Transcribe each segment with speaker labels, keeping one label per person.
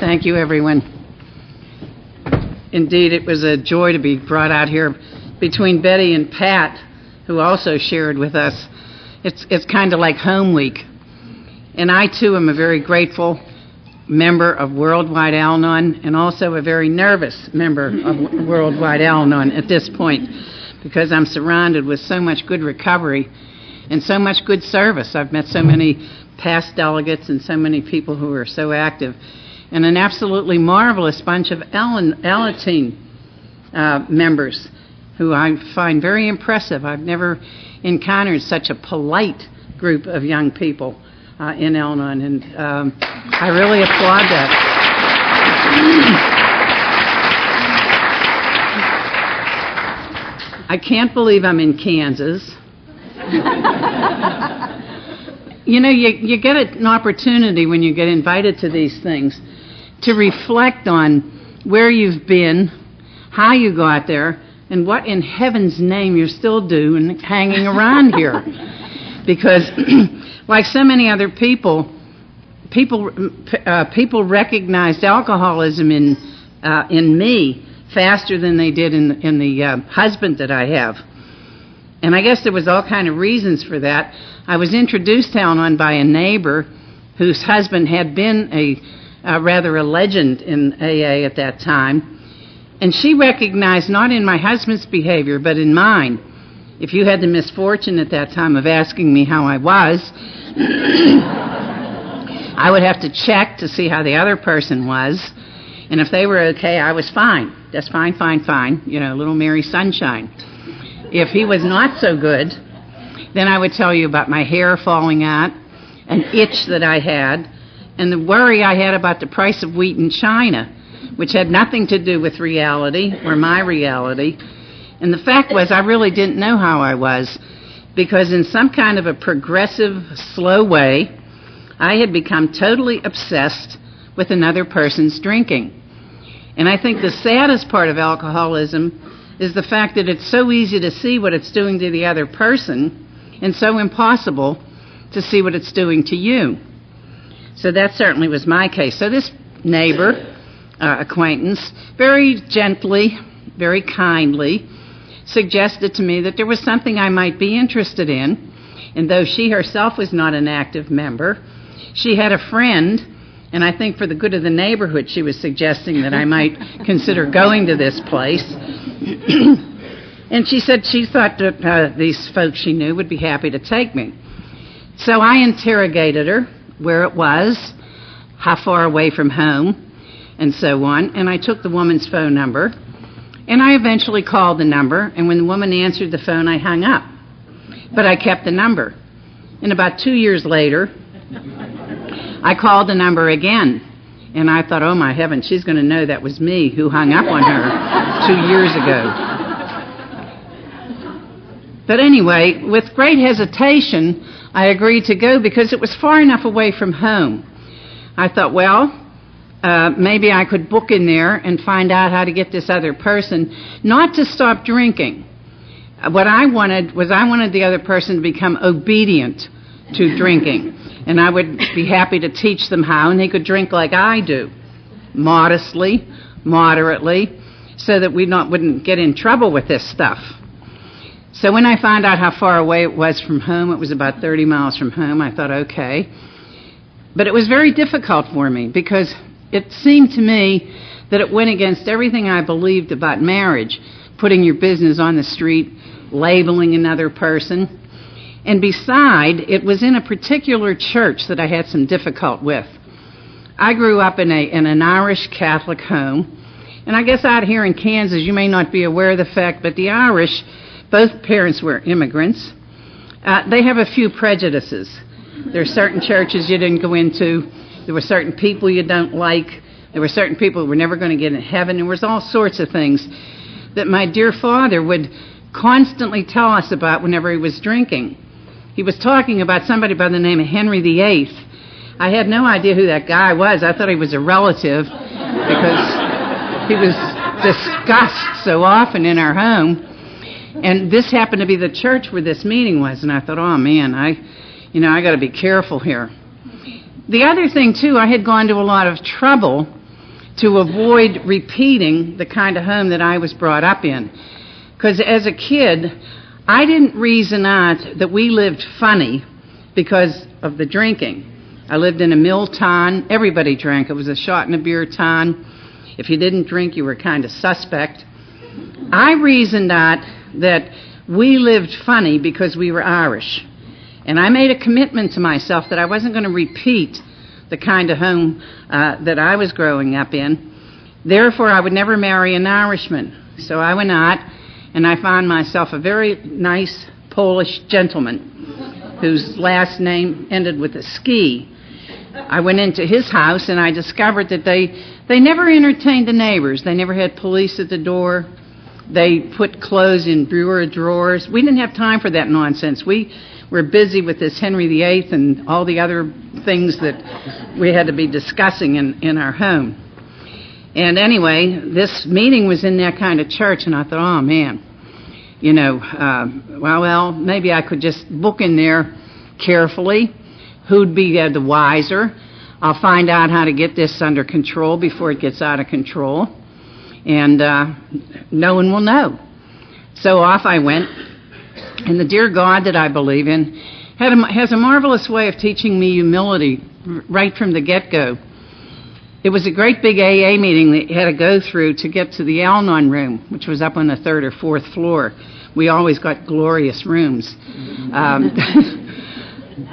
Speaker 1: Thank you, everyone. Indeed, it was a joy to be brought out here between Betty and Pat, who also shared with us. It's kind of like home week. And I, too, am a very grateful member of Worldwide Al-Anon and also a very nervous member of Worldwide Al-Anon at this point because I'm surrounded with so much good recovery and so much good service. I've met so many past delegates and so many people who are so active, and an absolutely marvelous bunch of Alateen members who I find very impressive. I've never encountered such a polite group of young people in Al-Anon, and I really applaud that. I can't believe I'm in Kansas. You know, you get an opportunity when you get invited to these things to reflect on where you've been, how you got there, and what in heaven's name you're still doing hanging around here. Because like so many other people recognized alcoholism in me faster than they did in the husband that I have. And I guess there was all kind of reasons for that. I was introduced to Al-Anon by a neighbor whose husband had been rather a legend in AA at that time. And she recognized, not in my husband's behavior, but in mine. If you had the misfortune at that time of asking me how I was, I would have to check to see how the other person was. And if they were okay, I was fine. That's fine, fine, fine. You know, little Mary Sunshine. If he was not so good, then I would tell you about my hair falling out, an itch that I had, and the worry I had about the price of wheat in China, which had nothing to do with reality or my reality. And the fact was, I really didn't know how I was, because in some kind of a progressive, slow way, I had become totally obsessed with another person's drinking. And I think the saddest part of alcoholism is the fact that it's so easy to see what it's doing to the other person and so impossible to see what it's doing to you. So that certainly was my case. So this neighbor, acquaintance, very gently, very kindly, suggested to me that there was something I might be interested in, and though she herself was not an active member, she had a friend, and I think for the good of the neighborhood, she was suggesting that I might consider going to this place. And she said she thought that these folks she knew would be happy to take me. So I interrogated her, where it was, how far away from home, and so on, and I took the woman's phone number, and I eventually called the number, and when the woman answered the phone, I hung up. But I kept the number. And about 2 years later, I called the number again, and I thought, oh my heavens, she's going to know that was me who hung up on her 2 years ago. But anyway, with great hesitation, I agreed to go because it was far enough away from home. I thought, well, maybe I could book in there and find out how to get this other person not to stop drinking. What I wanted the other person to become obedient to drinking. And I would be happy to teach them how, and they could drink like I do, modestly, moderately, so that we wouldn't get in trouble with this stuff. So when I found out how far away it was from home, it was about 30 miles from home, I thought, okay. But it was very difficult for me because it seemed to me that it went against everything I believed about marriage, putting your business on the street, labeling another person. And beside, it was in a particular church that I had some difficulty with. I grew up in an Irish Catholic home, and I guess out here in Kansas you may not be aware of the fact, but the Irish, both parents were immigrants. They have a few prejudices. There are certain churches you didn't go into. There were certain people you don't like. There were certain people who were never going to get in heaven. There was all sorts of things that my dear father would constantly tell us about whenever he was drinking. He was talking about somebody by the name of Henry VIII. I had no idea who that guy was. I thought he was a relative because he was discussed so often in our home. And this happened to be the church where this meeting was. And I thought, oh, man, I got to be careful here. The other thing, too, I had gone to a lot of trouble to avoid repeating the kind of home that I was brought up in. Because as a kid, I didn't reason out that we lived funny because of the drinking. I lived in a mill town. Everybody drank. It was a shot and a beer town. If you didn't drink, you were kind of suspect. I reasoned out that we lived funny because we were Irish. And I made a commitment to myself that I wasn't going to repeat the kind of home that I was growing up in. Therefore, I would never marry an Irishman. So I went out, and I found myself a very nice Polish gentleman whose last name ended with a ski. I went into his house, and I discovered that they never entertained the neighbors. They never had police at the door. They put clothes in bureau drawers. We didn't have time for that nonsense. We were busy with this Henry VIII and all the other things that we had to be discussing in our home. And anyway, this meeting was in that kind of church, and I thought, oh, man, you know, well, maybe I could just book in there carefully. Who'd be the wiser? I'll find out how to get this under control before it gets out of control. And no one will know. So off I went. And the dear God that I believe in has a marvelous way of teaching me humility right from the get-go. It was a great big AA meeting that you had to go through to get to the Al-Anon room, which was up on the 3rd or 4th floor. We always got glorious rooms.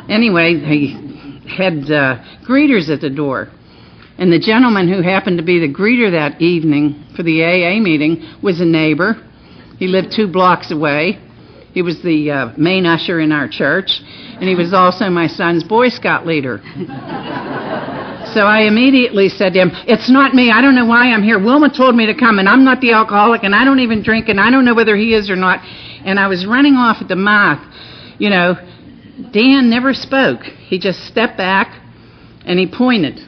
Speaker 1: Anyway, they had greeters at the door. And the gentleman who happened to be the greeter that evening for the AA meeting was a neighbor. He lived 2 blocks away. He was the main usher in our church, and he was also my son's Boy Scout leader. So I immediately said to him, it's not me. I don't know why I'm here. Wilma told me to come, and I'm not the alcoholic, and I don't even drink, and I don't know whether he is or not. And I was running off at the mouth. You know, Dan never spoke. He just stepped back, and he pointed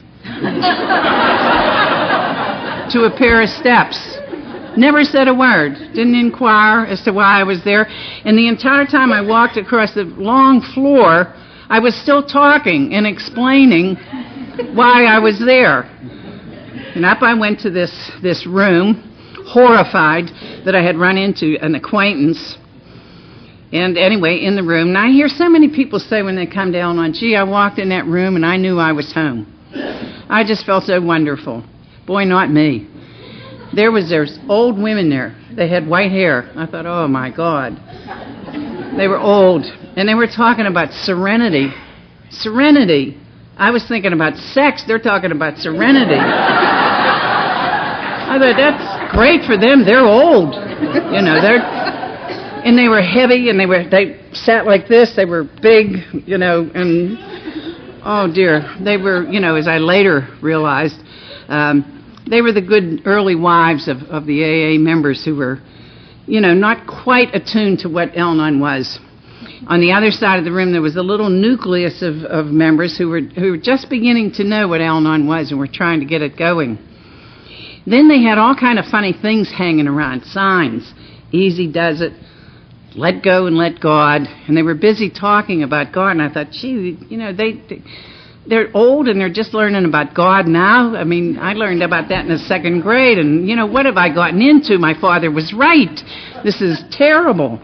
Speaker 1: to a pair of steps. Never said a word. Didn't inquire as to why I was there. And the entire time I walked across the long floor, I was still talking and explaining why I was there. And up I went to this room, horrified that I had run into an acquaintance. And anyway, in the room, and I hear so many people say when they come to Al-Anon, gee, I walked in that room and I knew I was home. I just felt so wonderful. Boy, not me. There's old women there. They had white hair. I thought, oh, my God. They were old, and they were talking about serenity. Serenity. I was thinking about sex. They're talking about serenity. I thought, that's great for them. They're old. You know, and they were heavy, and they sat like this. They were big, you know, and, oh, dear. They were, you know, as I later realized, they were the good early wives of the AA members who were, you know, not quite attuned to what Al-Anon was. On the other side of the room, there was a little nucleus of members who were just beginning to know what Al-Anon was and were trying to get it going. Then they had all kind of funny things hanging around, signs. Easy does it. Let go and let God. And they were busy talking about God, and I thought, gee, you know, they're old and they're just learning about God now. I mean, I learned about that in the 2nd grade, and, you know, what have I gotten into? My father was right. This is terrible.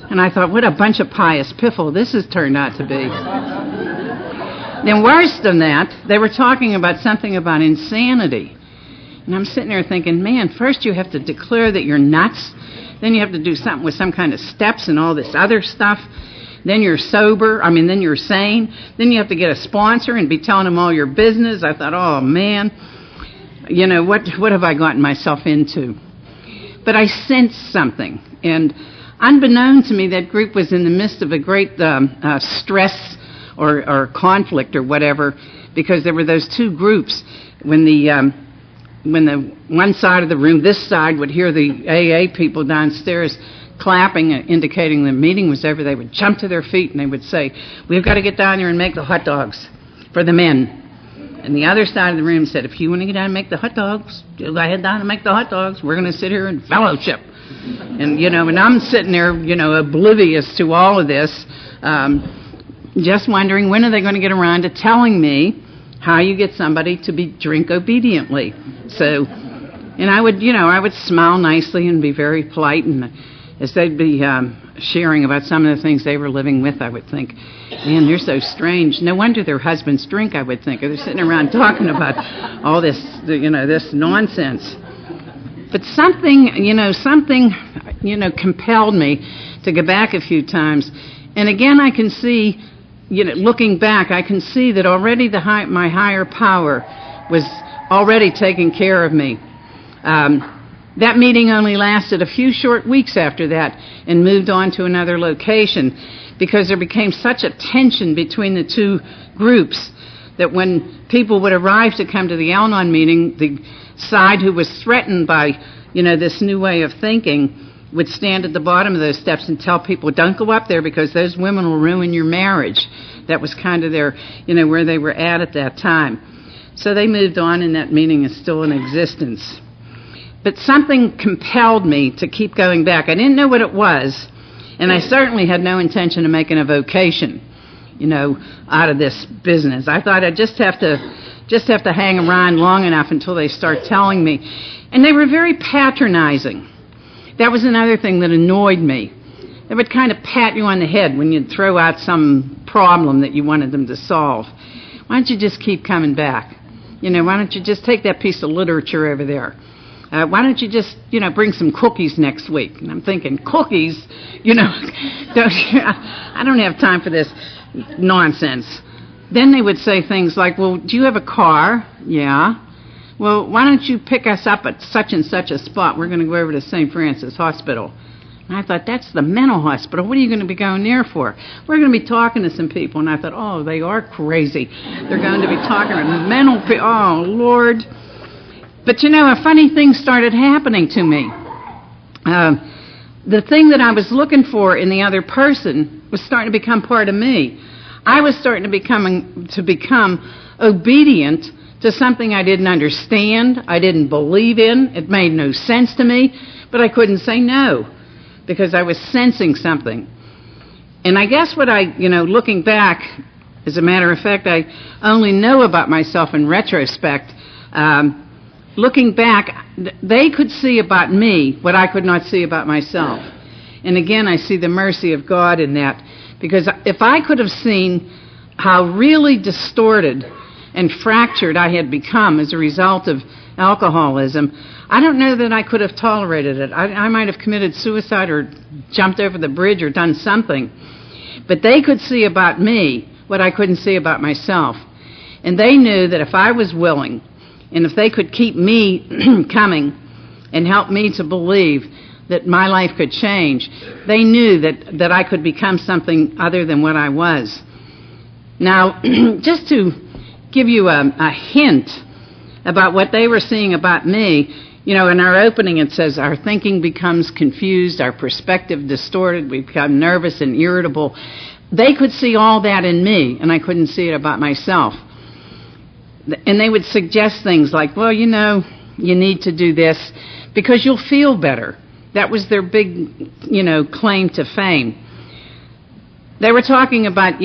Speaker 1: And I thought, what a bunch of pious piffle this has turned out to be. Then worse than that, they were talking about something about insanity. And I'm sitting there thinking, man, first you have to declare that you're nuts. Then you have to do something with some kind of steps and all this other stuff. Then you're sober. Then you're sane. Then you have to get a sponsor and be telling them all your business. I thought, oh, man, you know, what have I gotten myself into? But I sensed something. And unbeknown to me, that group was in the midst of a great stress or conflict or whatever, because there were those 2 groups. When the one side of the room, this side, would hear the AA people downstairs clapping, indicating the meeting was over, they would jump to their feet and they would say, we've got to get down there and make the hot dogs for the men. And the other side of the room said, if you want to get down and make the hot dogs, go ahead down and make the hot dogs. We're going to sit here and fellowship. And, you know, and I'm sitting there, you know, oblivious to all of this, just wondering when are they going to get around to telling me how you get somebody to drink obediently. So, and I would smile nicely and be very polite, and as they'd be sharing about some of the things they were living with, I would think, man, they're so strange. No wonder their husbands drink, I would think. They're sitting around talking about all this, this nonsense. But something compelled me to go back a few times. And again, I can see, looking back, I can see that already my higher power was already taking care of me. That meeting only lasted a few short weeks after that and moved on to another location because there became such a tension between the two groups that when people would arrive to come to the Al-Anon meeting, the side who was threatened by, this new way of thinking would stand at the bottom of those steps and tell people, don't go up there because those women will ruin your marriage. That was kind of their, where they were at that time. So they moved on, and that meeting is still in existence. But something compelled me to keep going back. I didn't know what it was, and I certainly had no intention of making a vocation, out of this business. I thought I'd just have to hang around long enough until they start telling me. And they were very patronizing. That was another thing that annoyed me. They would kind of pat you on the head when you'd throw out some problem that you wanted them to solve. Why don't you just keep coming back? Why don't you just take that piece of literature over there? Why don't you just, bring some cookies next week? And I'm thinking, cookies? I don't have time for this nonsense. Then they would say things like, well, do you have a car? Yeah. Well, why don't you pick us up at such and such a spot? We're going to go over to St. Francis Hospital. And I thought, that's the mental hospital. What are you going to be going there for? We're going to be talking to some people. And I thought, oh, they are crazy. They're going to be talking to mental people. Oh, Lord. But a funny thing started happening to me. The thing that I was looking for in the other person was starting to become part of me. I was starting to become obedient to something I didn't understand, I didn't believe in, it made no sense to me, but I couldn't say no because I was sensing something. And I guess what looking back, as a matter of fact, I only know about myself in retrospect. Looking back, they could see about me what I could not see about myself. And again, I see the mercy of God in that, because if I could have seen how really distorted and fractured I had become as a result of alcoholism, I don't know that I could have tolerated it. I might have committed suicide or jumped over the bridge or done something. But they could see about me what I couldn't see about myself. And they knew that if I was willing, and if they could keep me coming and help me to believe that my life could change, they knew that I could become something other than what I was. Now, just to give you a hint about what they were seeing about me, in our opening it says our thinking becomes confused, our perspective distorted, we become nervous and irritable. They could see all that in me, and I couldn't see it about myself. And they would suggest things like, well, you need to do this because you'll feel better. That was their big, claim to fame. They were talking about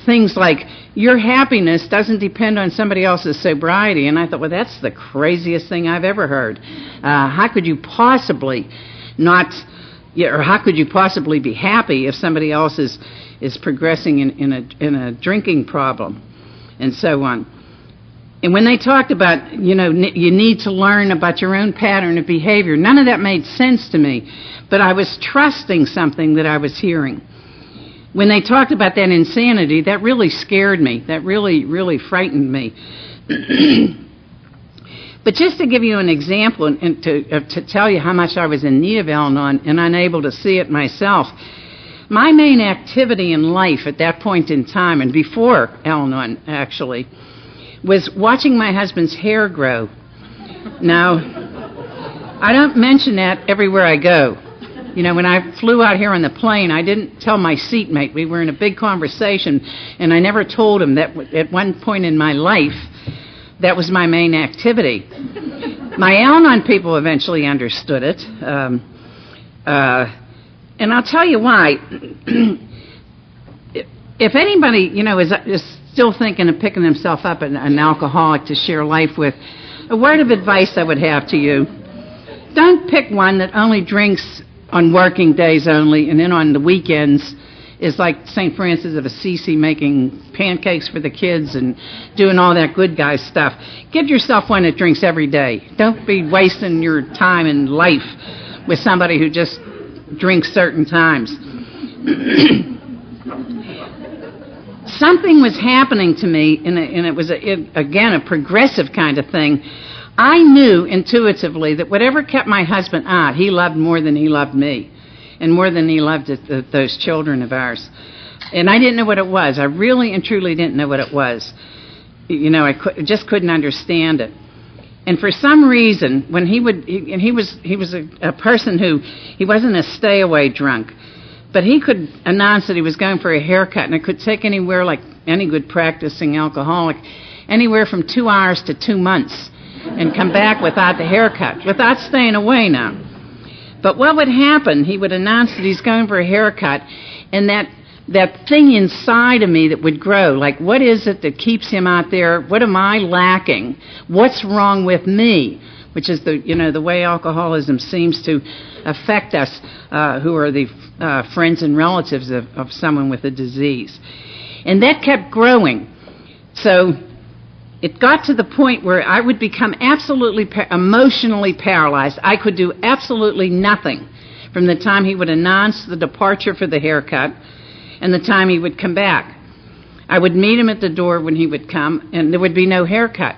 Speaker 1: things like, your happiness doesn't depend on somebody else's sobriety. And I thought, well, that's the craziest thing I've ever heard. How could you possibly how could you possibly be happy if somebody else is progressing in a drinking problem and so on? And when they talked about, you need to learn about your own pattern of behavior, none of that made sense to me. But I was trusting something that I was hearing. When they talked about that insanity, that really scared me. That really, really frightened me. But just to give you an example and to tell you how much I was in need of Al-Anon and unable to see it myself, my main activity in life at that point in time, and before Al-Anon actually, was watching my husband's hair grow. Now, I don't mention that everywhere I go. When I flew out here on the plane, I didn't tell my seatmate. We were in a big conversation, and I never told him that at one point in my life, that was my main activity. My Al-Anon people eventually understood it, and I'll tll you why. If anybody, is still thinking of picking himself up an alcoholic to share life with, a word of advice I would have to you: don't pick one that only drinks on working days only, and then on the weekends is like St. Francis of Assisi making pancakes for the kids and doing all that good guy stuff. Give yourself one that drinks every day. Don't be wasting your time and life with somebody who just drinks certain times. Something was happening to me, and it was, again, a progressive kind of thing. I knew intuitively that whatever kept my husband out, he loved more than he loved me, and more than he loved those children of ours. And I didn't know what it was. I really and truly didn't know what it was. You know, just couldn't understand it. And for some reason, when he was a person who, he wasn't a stay-away drunk, but he could announce that he was going for a haircut, and it could take anywhere, like any good practicing alcoholic, anywhere from 2 hours to 2 months, and come back without the haircut, without staying away now. But what would happen, he would announce that he's going for a haircut, and that thing inside of me that would grow, like, what is it that keeps him out there? What am I lacking? What's wrong with me? Which is the way alcoholism seems to affect us, who are the friends and relatives of someone with a disease. And that kept growing. So it got to the point where I would become absolutely emotionally paralyzed. I could do absolutely nothing from the time he would announce the departure for the haircut and the time he would come back. I would meet him at the door when he would come, and there would be no haircut.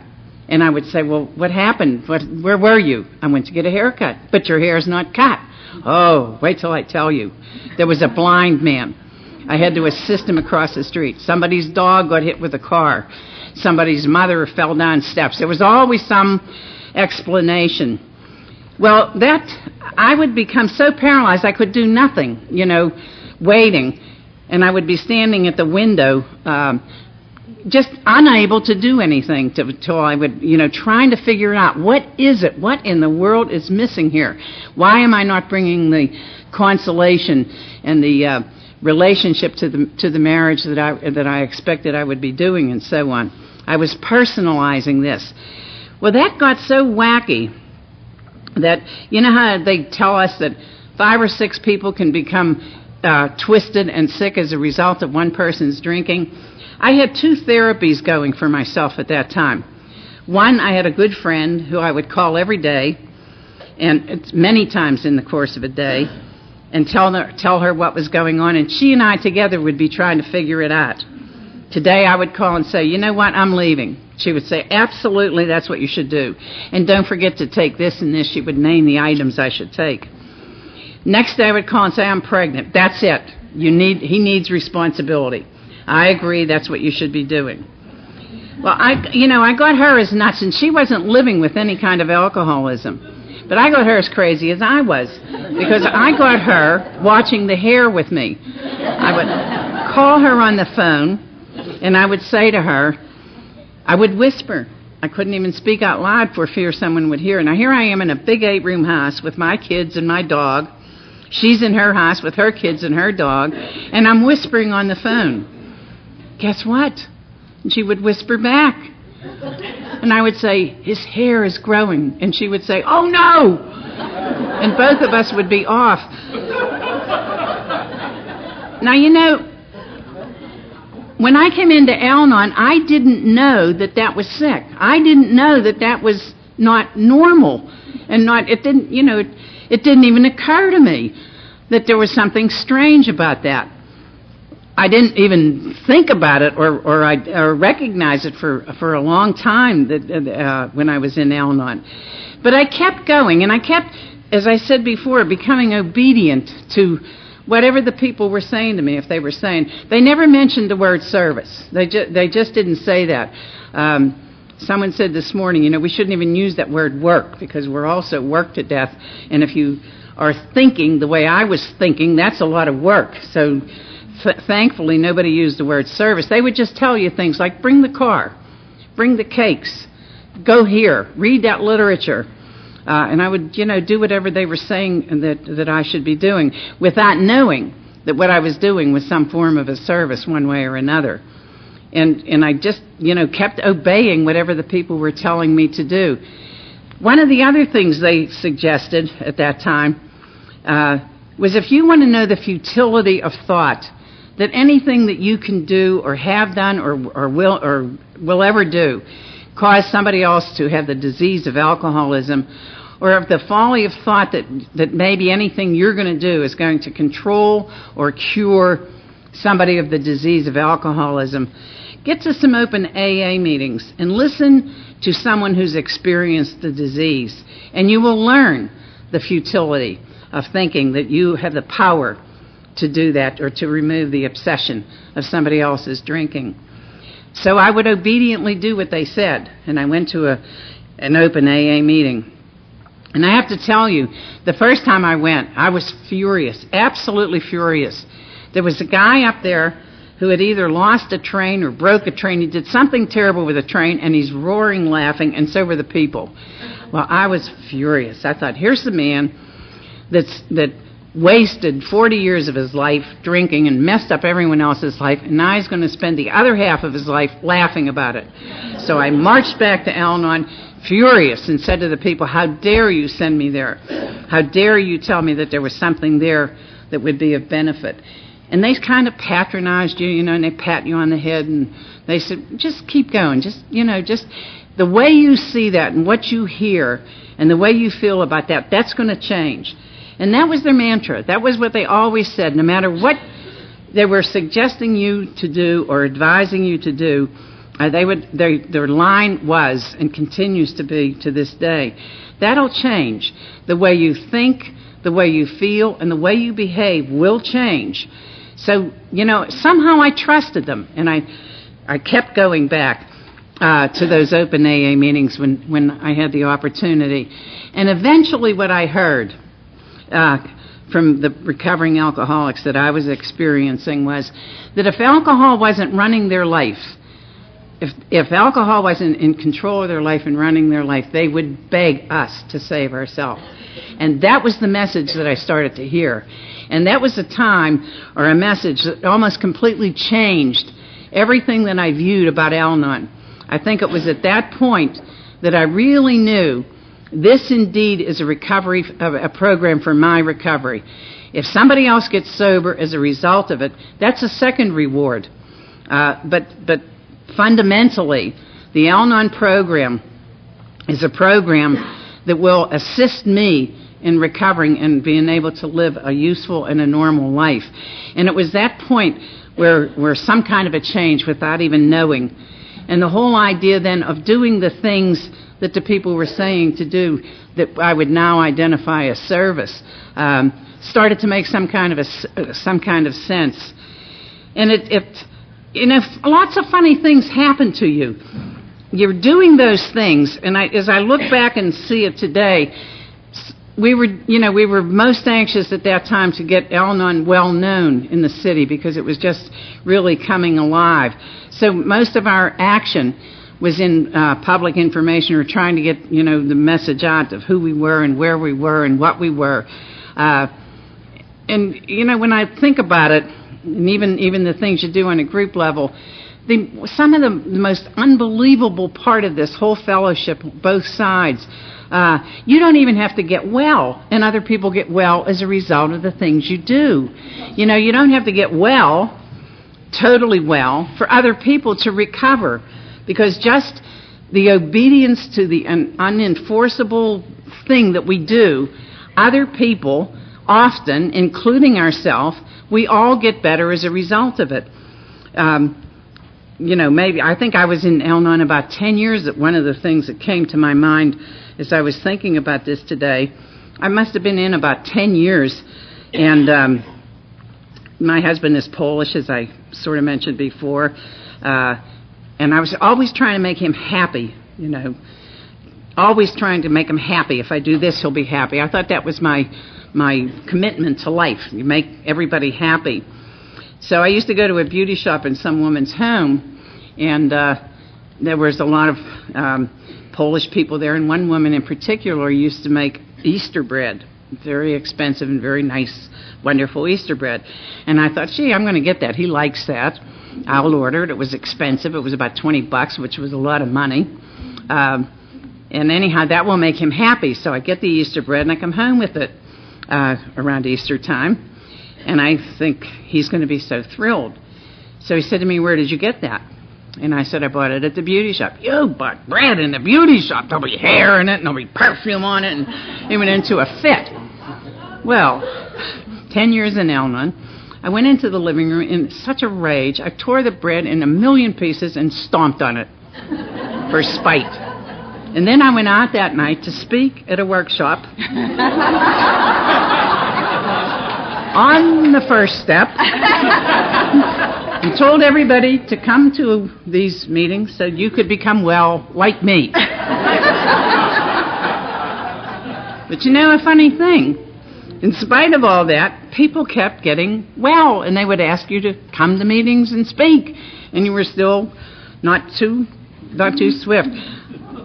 Speaker 1: And I would say, well, what happened? Where were you? I went to get a haircut. But your hair's not cut. Oh, wait till I tell you. There was a blind man. I had to assist him across the street. Somebody's dog got hit with a car. Somebody's mother fell down steps. There was always some explanation. Well, I would become so paralyzed I could do nothing, waiting. And I would be standing at the window, just unable to do anything till I would, trying to figure out, what is it? What in the world is missing here? Why am I not bringing the consolation and the relationship to the marriage that I expected I would be doing, and so on? I was personalizing this. Well, that got so wacky that, you know how they tell us that 5 or 6 people can become twisted and sick as a result of one person's drinking? I had 2 therapies going for myself at that time. One, I had a good friend who I would call every day, and it's many times in the course of a day, and tell her what was going on, and she and I together would be trying to figure it out. Today I would call and say, you know what, I'm leaving. She would say, absolutely, that's what you should do. And don't forget to take this and this. She would name the items I should take. Next day I would call and say, I'm pregnant. That's it. He needs responsibility. I agree, that's what you should be doing. Well, I got her as nuts, and she wasn't living with any kind of alcoholism. But I got her as crazy as I was, because I got her watching the hair with me. I would call her on the phone, and I would say to her, I would whisper. I couldn't even speak out loud for fear someone would hear. Now, here I am in a big 8-room house with my kids and my dog. She's in her house with her kids and her dog, and I'm whispering on the phone. Guess what? And she would whisper back. And I would say, his hair is growing. And she would say, oh no! And both of us would be off. Now, when I came into Al-Anon, I didn't know that was sick. I didn't know that was not normal. And it didn't even occur to me that there was something strange about that. I didn't even think about it or recognize it for a long time when I was in Al-Anon. But I kept going, and I kept, as I said before, becoming obedient to whatever the people were saying to me. If they were saying, they never mentioned the word service. They just didn't say that. Someone said this morning, we shouldn't even use that word work, because we're also worked to death. And if you are thinking the way I was thinking, that's a lot of work. So thankfully, nobody used the word service. They would just tell you things like, bring the car, bring the cakes, go here, read that literature. And I would, do whatever they were saying that I should be doing, without knowing that what I was doing was some form of a service one way or another. And I just, kept obeying whatever the people were telling me to do. One of the other things they suggested at that time was if you want to know the futility of thought, that anything that you can do or have done or will ever do cause somebody else to have the disease of alcoholism, or of the folly of thought that maybe anything you're going to do is going to control or cure somebody of the disease of alcoholism, get to some open AA meetings and listen to someone who's experienced the disease, and you will learn the futility of thinking that you have the power to do that or to remove the obsession of somebody else's drinking. So I would obediently do what they said, and I went to an open AA meeting. And I have to tell you, the first time I went, I was furious, absolutely furious. There was a guy up there who had either lost a train or broke a train. He did something terrible with a train, and he's roaring, laughing, and so were the people. Well, I was furious. I thought, here's the man that wasted 40 years of his life drinking and messed up everyone else's life, and now he's going to spend the other half of his life laughing about it. So I marched back to Al-Anon furious and said to the people, how dare you send me there? How dare you tell me that there was something there that would be of benefit? And they kind of patronized you, and they pat you on the head, and they said, just keep going. Just the way you see that and what you hear and the way you feel about that, that's going to change. And that was their mantra. That was what they always said. No matter what they were suggesting you to do or advising you to do, their line was and continues to be to this day, that'll change. The way you think, the way you feel, and the way you behave will change. So, somehow I trusted them, and I kept going back to those open AA meetings when I had the opportunity. And eventually what I heard from the recovering alcoholics that I was experiencing was that if alcohol wasn't running their life, if alcohol wasn't in control of their life and running their life, they would beg us to save ourselves. And that was the message that I started to hear. And that was a time or a message that almost completely changed everything that I viewed about Al-Anon. I think it was at that point that I really knew this indeed is a program for my recovery. If somebody else gets sober as a result of it, that's a second reward. But fundamentally, the Al-Anon program is a program that will assist me in recovering and being able to live a useful and a normal life. And it was that point where some kind of a change without even knowing. And the whole idea then of doing the things that the people were saying to do that I would now identify as service started to make some kind of sense. And lots of funny things happen to you. You're doing those things, and as I look back and see it today, we were most anxious at that time to get Al-Anon well known in the city because it was just really coming alive. So most of our action was in public information or trying to get, the message out of who we were and where we were and what we were. And when I think about it, and even the things you do on a group level, some of the most unbelievable part of this whole fellowship, both sides, you don't even have to get well, and other people get well as a result of the things you do. You don't have to get well, totally well, for other people to recover, because just the obedience to the unenforceable thing that we do, other people, often, including ourselves, we all get better as a result of it. Maybe, I think I was in Al-Anon about 10 years. That one of the things that came to my mind as I was thinking about this today, I must have been in about 10 years. And my husband is Polish, as I sort of mentioned before. And I was always trying to make him happy, always trying to make him happy. If I do this, he'll be happy. I thought that was my commitment to life. You make everybody happy. So I used to go to a beauty shop in some woman's home, and there was a lot of Polish people there, and one woman in particular used to make Easter bread. very expensive and very nice, wonderful Easter bread. And I thought, gee, I'm going to get that. He likes that. I'll order it. It was expensive. It was about $20, which was a lot of money. And anyhow, that will make him happy. So I get the Easter bread and I come home with it around Easter time. And I think he's going to be so thrilled. So he said to me, where did you get that? And I said, I bought it at the beauty shop. You bought bread in the beauty shop. There'll be hair in it and there'll be perfume on it. And he went into a fit. Well, 10 years in Al-Anon, I went into the living room in such a rage. I tore the bread in a million pieces and stomped on it for spite. And then I went out that night to speak at a workshop on the first step and told everybody to come to these meetings so you could become well like me. But you know, a funny thing, in spite of all that, people kept getting well, and they would ask you to come to meetings and speak, and you were still not too swift.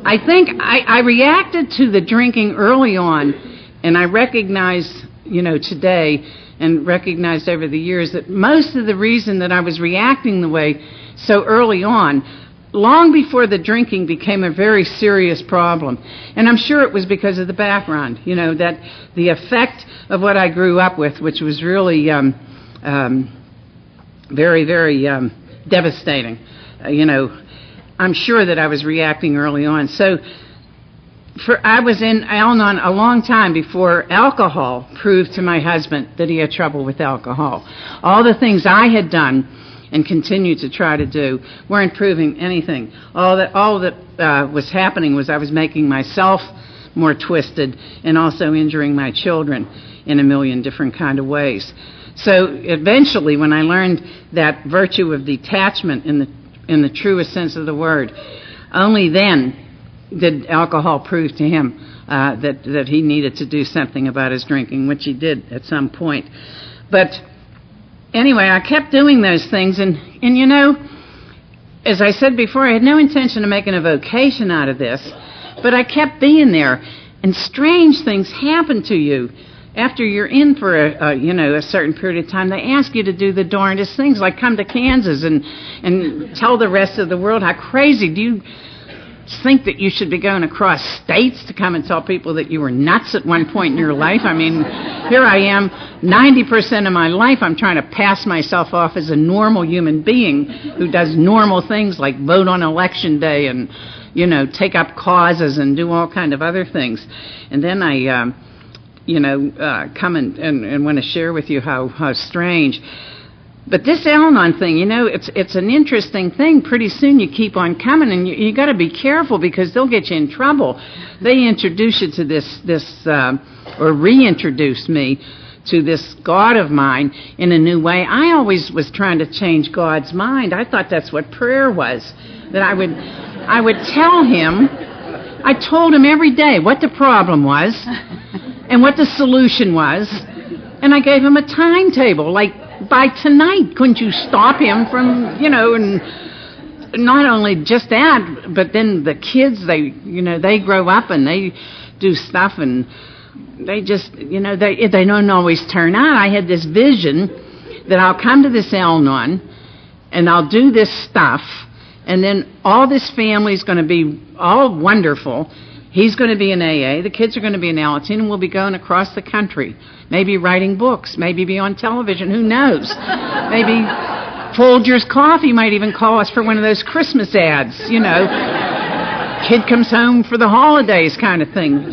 Speaker 1: I think I reacted to the drinking early on, and I recognized, today, and recognized over the years that most of the reason that I was reacting the way so early on, long before the drinking became a very serious problem. And I'm sure it was because of the background, that the effect of what I grew up with, which was really very, very devastating. I'm sure that I was reacting early on. So I was in Al-Anon a long time before alcohol proved to my husband that he had trouble with alcohol. All the things I had done and continue to try to do weren't proving anything. All that was happening was I was making myself more twisted and also injuring my children in a million different kind of ways. So eventually, when I learned that virtue of detachment in the truest sense of the word, only then did alcohol prove to him that he needed to do something about his drinking, which he did at some point. But anyway, I kept doing those things, and as I said before, I had no intention of making a vocation out of this, but I kept being there, and strange things happen to you. After you're in for a certain period of time, they ask you to do the darndest things, like come to Kansas and tell the rest of the world how crazy. Do you think that you should be going across states to come and tell people that you were nuts at one point in your life? I mean, here I am, 90% of my life I'm trying to pass myself off as a normal human being who does normal things like vote on election day and, take up causes and do all kind of other things. And then I come and want to share with you how strange. But this Al-Anon thing, it's an interesting thing. Pretty soon you keep on coming, and you got to be careful because they'll get you in trouble. They introduce you to this or reintroduce me to this God of mine in a new way. I always was trying to change God's mind. I thought that's what prayer was. That I would tell him. I told him every day what the problem was and what the solution was, and I gave him a timetable, like, by tonight, couldn't you stop him from, and not only just that, but then the kids, they grow up and they do stuff and they just, they don't always turn out. I had this vision that I'll come to this Al-Anon and I'll do this stuff, and then all this family's going to be all wonderful. He's going to be in AA, the kids are going to be in Alateen, and we'll be going across the country, maybe writing books, maybe be on television, who knows? Maybe Folgers Coffee might even call us for one of those Christmas ads, kid comes home for the holidays kind of thing.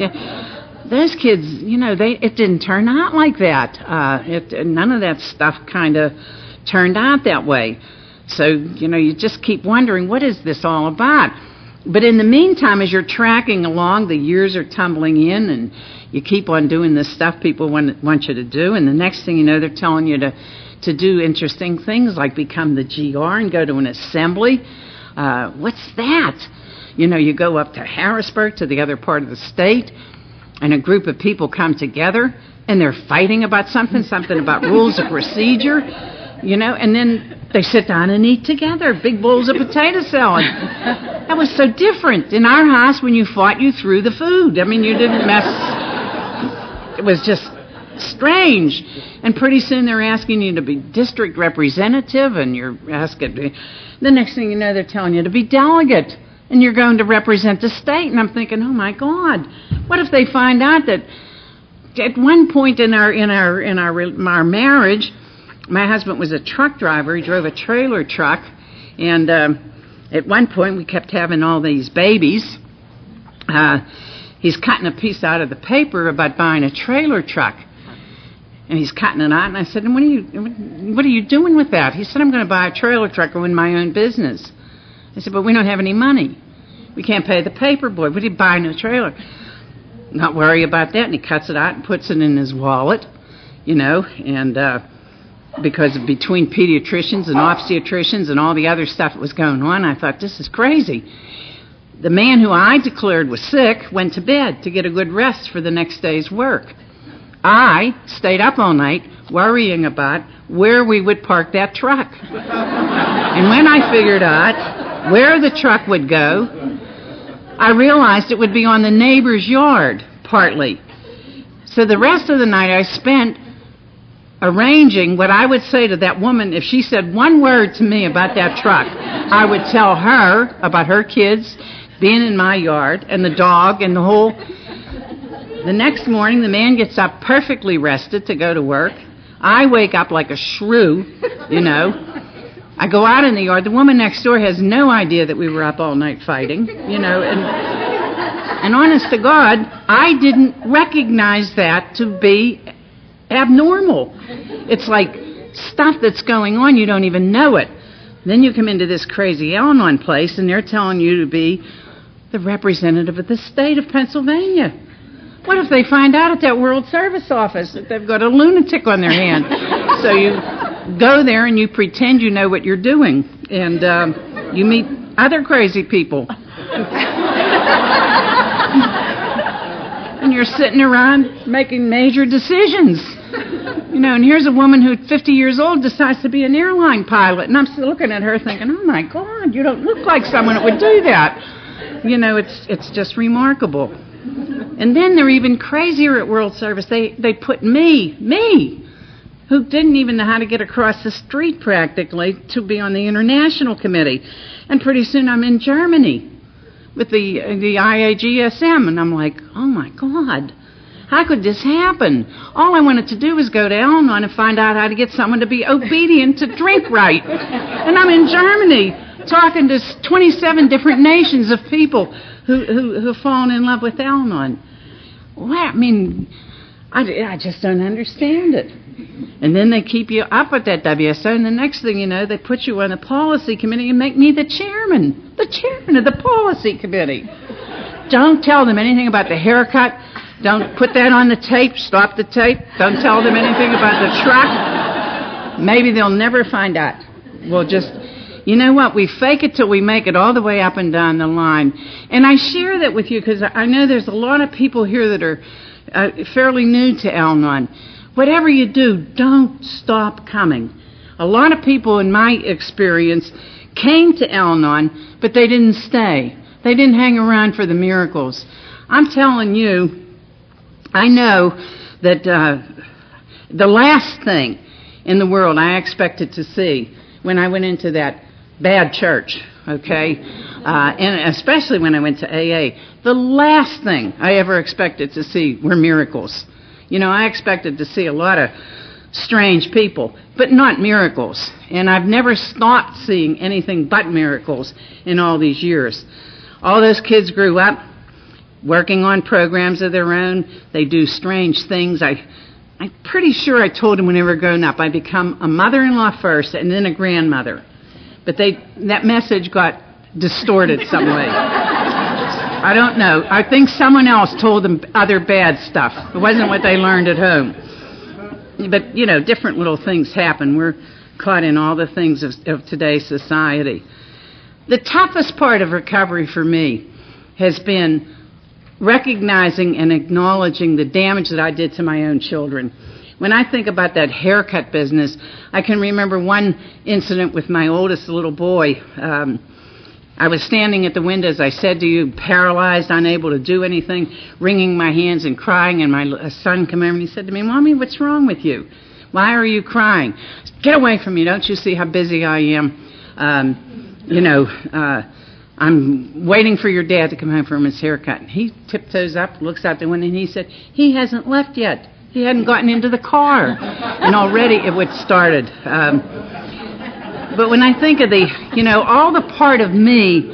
Speaker 1: Those kids, it didn't turn out like that. None of that stuff kind of turned out that way. So, you just keep wondering, what is this all about? But in the meantime, as you're tracking along, the years are tumbling in, and you keep on doing the stuff people want you to do, and the next thing you know, they're telling you to do interesting things like become the GR and go to an assembly. What's that? You go up to Harrisburg, to the other part of the state, and a group of people come together, and they're fighting about something about rules of procedure, and then they sit down and eat together, big bowls of potato salad. That was so different. In our house, when you fought, you threw the food. I mean, you didn't mess. It was just strange. And pretty soon they're asking you to be district representative, and you're asking, the next thing you know, they're telling you to be delegate, and you're going to represent the state. And I'm thinking, oh my God, what if they find out that at one point in our marriage, my husband was a truck driver. He drove a trailer truck, and at one point we kept having all these babies. He's cutting a piece out of the paper about buying a trailer truck. And he's cutting it out, and I said, what are you doing with that? He said, I'm going to buy a trailer truck and win my own business. I said, but we don't have any money. We can't pay the paper boy. What are you buying a trailer? Not worry about that. And he cuts it out and puts it in his wallet, and because between pediatricians and obstetricians and all the other stuff that was going on, I thought, this is crazy. The man who I declared was sick went to bed to get a good rest for the next day's work. I stayed up all night worrying about where we would park that truck. And when I figured out where the truck would go, I realized it would be on the neighbor's yard, partly. So the rest of the night I spent arranging what I would say to that woman. If she said one word to me about that truck, I would tell her about her kids being in my yard and the dog and the whole... The next morning, the man gets up perfectly rested to go to work. I wake up like a shrew, I go out in the yard. The woman next door has no idea that we were up all night fighting, and honest to God, I didn't recognize that to be abnormal. It's like stuff that's going on, you don't even know it. Then you come into this crazy Al-Anon place, and they're telling you to be the representative of the state of Pennsylvania. What if they find out at that World Service office that they've got a lunatic on their hand? So you go there and you pretend you know what you're doing, and you meet other crazy people. And you're sitting around making major decisions. And here's a woman who's 50 years old decides to be an airline pilot, and I'm still looking at her thinking, oh my God, you don't look like someone that would do that. It's just remarkable. And then they're even crazier at World Service. They put me, who didn't even know how to get across the street practically, to be on the international committee. And pretty soon I'm in Germany with the IAGSM, and I'm like, oh my God, how could this happen? All I wanted to do was go to Al-Anon and find out how to get someone to be obedient to drink right. And I'm in Germany talking to 27 different nations of people who've fallen in love with Al-Anon. Well, I just don't understand it. And then they keep you up at that WSO, and the next thing you know, they put you on the policy committee and make me the chairman of the policy committee. Don't tell them anything about the haircut. Don't put that on the tape. Stop the tape. Don't tell them anything about the truck. Maybe they'll never find out. We'll just... You know what? We fake it till we make it all the way up and down the line. And I share that with you because I know there's a lot of people here that are fairly new to Al-Anon. Whatever you do, don't stop coming. A lot of people, in my experience, came to Al-Anon, but they didn't stay. They didn't hang around for the miracles. I'm telling you, I know that the last thing in the world I expected to see when I went into that bad church, okay, and especially when I went to AA, the last thing I ever expected to see were miracles. I expected to see a lot of strange people, but not miracles. And I've never stopped seeing anything but miracles in all these years. All those kids grew up working on programs of their own. They do strange things. I'm pretty sure I told them when they were growing up I'd become a mother-in-law first and then a grandmother. But that message got distorted some way. I don't know. I think someone else told them other bad stuff. It wasn't what they learned at home. But, different little things happen. We're caught in all the things of today's society. The toughest part of recovery for me has been recognizing and acknowledging the damage that I did to my own children. When I think about that haircut business, I can remember one incident with my oldest little boy. I was standing at the window, as I said to you, paralyzed, unable to do anything, wringing my hands and crying, and my son came over and he said to me, "Mommy, what's wrong with you? Why are you crying?" I said, "Get away from me. Don't you see how busy I am? I'm waiting for your dad to come home from his haircut." And he tiptoes up, looks out the window, and he said, "He hasn't left yet. He hadn't gotten into the car." And already it would started. But when I think of all the part of me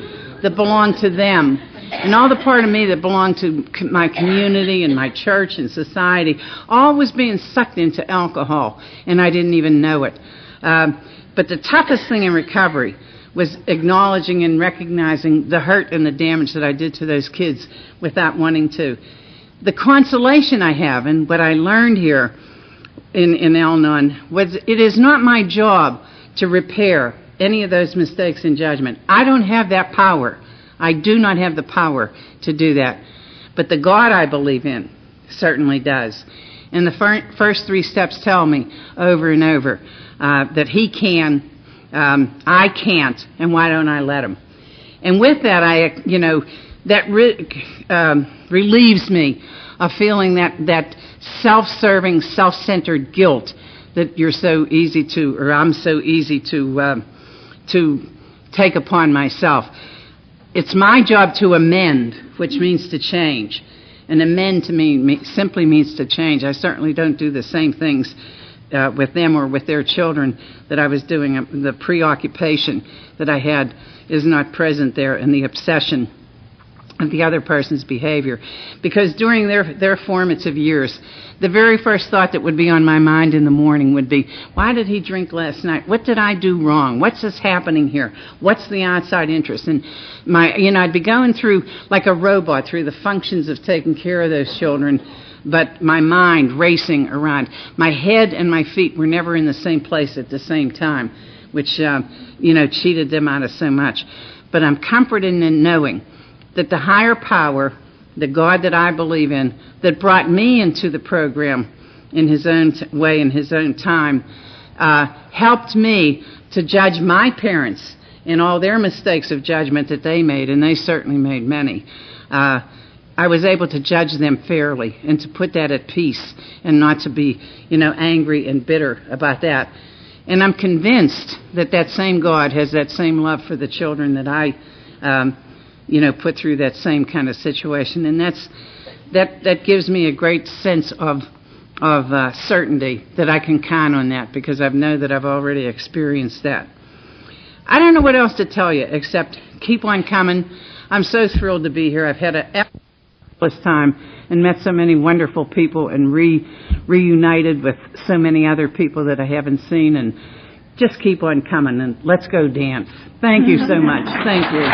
Speaker 1: that belonged to them, and all the part of me that belonged to my community and my church and society, all was being sucked into alcohol, and I didn't even know it. But the toughest thing in recovery was acknowledging and recognizing the hurt and the damage that I did to those kids without wanting to. The consolation I have, and what I learned here in Al-Anon, was it is not my job to repair any of those mistakes in judgment. I don't have that power. I do not have the power to do that. But the God I believe in certainly does. And the first 3 steps tell me over and over that He can, I can't, and why don't I let Him? And with that, that relieves me of feeling that self-serving, self-centered guilt that you're so easy to, or I'm so easy to take upon myself. It's my job to amend, which means to change. And amend to me simply means to change. I certainly don't do the same things with them or with their children that I was doing. The preoccupation that I had is not present there, and the obsession of the other person's behavior. Because during their formative years, the very first thought that would be on my mind in the morning would be, why did he drink last night? What did I do wrong? What's this happening here? What's the outside interest? And I'd be going through like a robot through the functions of taking care of those children, but my mind racing around. My head and my feet were never in the same place at the same time, which, cheated them out of so much. But I'm comforted in knowing that the higher power, the God that I believe in, that brought me into the program in His own way, in His own time, helped me to judge my parents in all their mistakes of judgment that they made, and they certainly made many. I was able to judge them fairly and to put that at peace and not to be, angry and bitter about that. And I'm convinced that that same God has that same love for the children that I put through that same kind of situation, and that gives me a great sense of certainty that I can count on that, because I know that I've already experienced that. I don't know what else to tell you except keep on coming. I'm so thrilled to be here. I've had an fabulous time and met so many wonderful people and reunited with so many other people that I haven't seen, and just keep on coming and let's go dance. Thank you so much. Thank you.